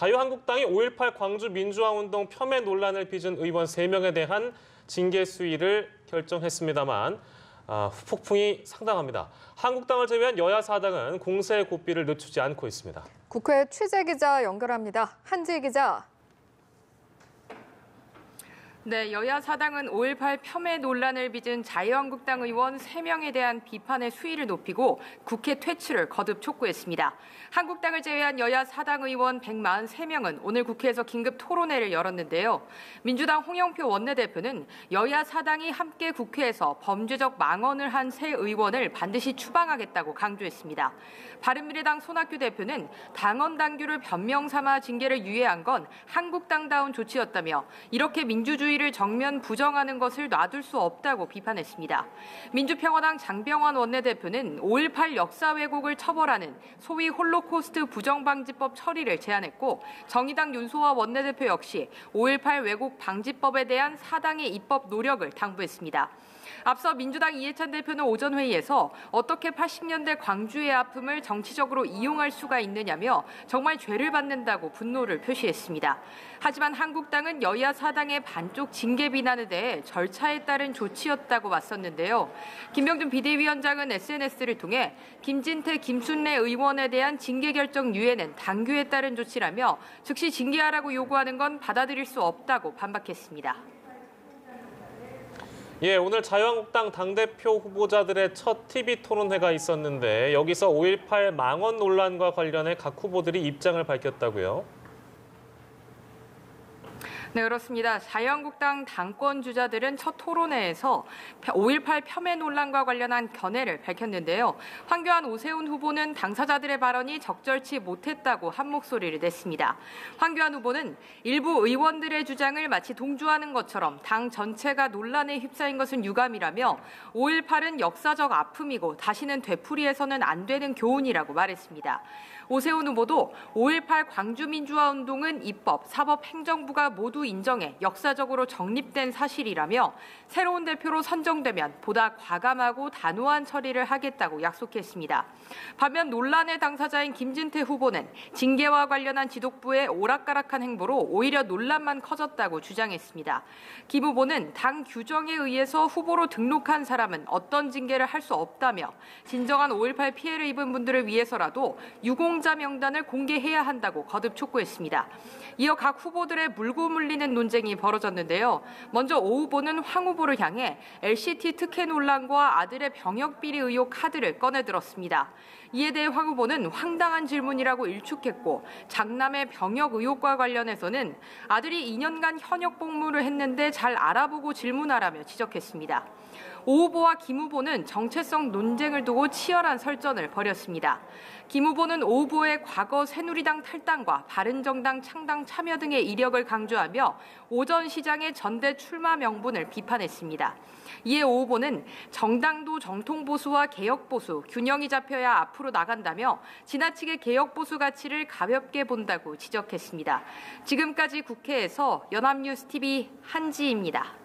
자유한국당이 5.18 광주 민주화운동 폄훼 논란을 빚은 의원 3명에 대한 징계 수위를 결정했습니다만 후폭풍이 상당합니다. 한국당을 제외한 여야 사당은 공세의 고삐를 늦추지 않고 있습니다. 국회 취재기자 연결합니다. 한지희 기자. 네, 여야 사당은 5.18 폄훼 논란을 빚은 자유한국당 의원 3명에 대한 비판의 수위를 높이고 국회 퇴출을 거듭 촉구했습니다. 한국당을 제외한 여야 사당 의원 143명은 오늘 국회에서 긴급 토론회를 열었는데요. 민주당 홍영표 원내대표는 여야 사당이 함께 국회에서 범죄적 망언을 한 새 의원을 반드시 추방하겠다고 강조했습니다. 바른미래당 손학규 대표는 당원 당규를 변명 삼아 징계를 유예한 건 한국당다운 조치였다며 이렇게 민주주의를 정면 부정하는 것을 놔둘 수 없다고 비판했습니다. 민주평화당 장병완 원내대표는 5.18 역사 왜곡을 처벌하는 소위 홀로코스트 부정방지법 처리를 제안했고 정의당 윤소아 원내대표 역시 5.18 왜곡 방지법에 대한 사당의 입법 노력을 당부했습니다. 앞서 민주당 이해찬 대표는 오전 회의에서 어떻게 80년대 광주의 아픔을 정치적으로 이용할 수가 있느냐며 정말 죄를 받는다고 분노를 표시했습니다. 하지만 한국당은 여야 사당의 반쪽 징계 비난에 대해 절차에 따른 조치였다고 맞섰는데요. 김병준 비대위원장은 SNS를 통해 김진태, 김순례 의원에 대한 징계 결정 유예는 당규에 따른 조치라며 즉시 징계하라고 요구하는 건 받아들일 수 없다고 반박했습니다. 예, 오늘 자유한국당 당대표 후보자들의 첫 TV 토론회가 있었는데 여기서 5.18 망언 논란과 관련해 각 후보들이 입장을 밝혔다고요? 네, 그렇습니다. 자유한국당 당권 주자들은 첫 토론회에서 5.18 폄훼 논란과 관련한 견해를 밝혔는데요. 황교안, 오세훈 후보는 당사자들의 발언이 적절치 못했다고 한 목소리를 냈습니다. 황교안 후보는 일부 의원들의 주장을 마치 동조하는 것처럼 당 전체가 논란에 휩싸인 것은 유감이라며 5.18은 역사적 아픔이고 다시는 되풀이해서는 안 되는 교훈이라고 말했습니다. 오세훈 후보도 5.18 광주민주화운동은 입법, 사법, 행정부가 모두 인정해 역사적으로 정립된 사실이라며 새로운 대표로 선정되면 보다 과감하고 단호한 처리를 하겠다고 약속했습니다. 반면 논란의 당사자인 김진태 후보는 징계와 관련한 지독부의 오락가락한 행보로 오히려 논란만 커졌다고 주장했습니다. 김 후보는 당 규정에 의해서 후보로 등록한 사람은 어떤 징계를 할 수 없다며 진정한 5.18 피해를 입은 분들을 위해서라도 유공자 명단을 공개해야 한다고 거듭 촉구했습니다. 이어 각 후보들의 물고 물리는 논쟁이 벌어졌는데요. 먼저 오 후보는 황 후보를 향해 LCT 특혜 논란과 아들의 병역 비리 의혹 카드를 꺼내들었습니다. 이에 대해 황 후보는 황당한 질문이라고 일축했고 장남의 병역 의혹과 관련해서는 아들이 2년간 현역 복무를 했는데 잘 알아보고 질문하라며 지적했습니다. 오 후보와 김 후보는 정체성 논쟁을 두고 치열한 설전을 벌였습니다. 김 후보는 오 후보의 과거 새누리당 탈당과 바른정당 창당 참여 등의 이력을 강조하며 오전 시장의 전대 출마 명분을 비판했습니다. 이에 오 후보는 정당도 정통보수와 개혁보수, 균형이 잡혀야 앞으로 나간다며 지나치게 개혁보수 가치를 가볍게 본다고 지적했습니다. 지금까지 국회에서 연합뉴스TV 한지희입니다.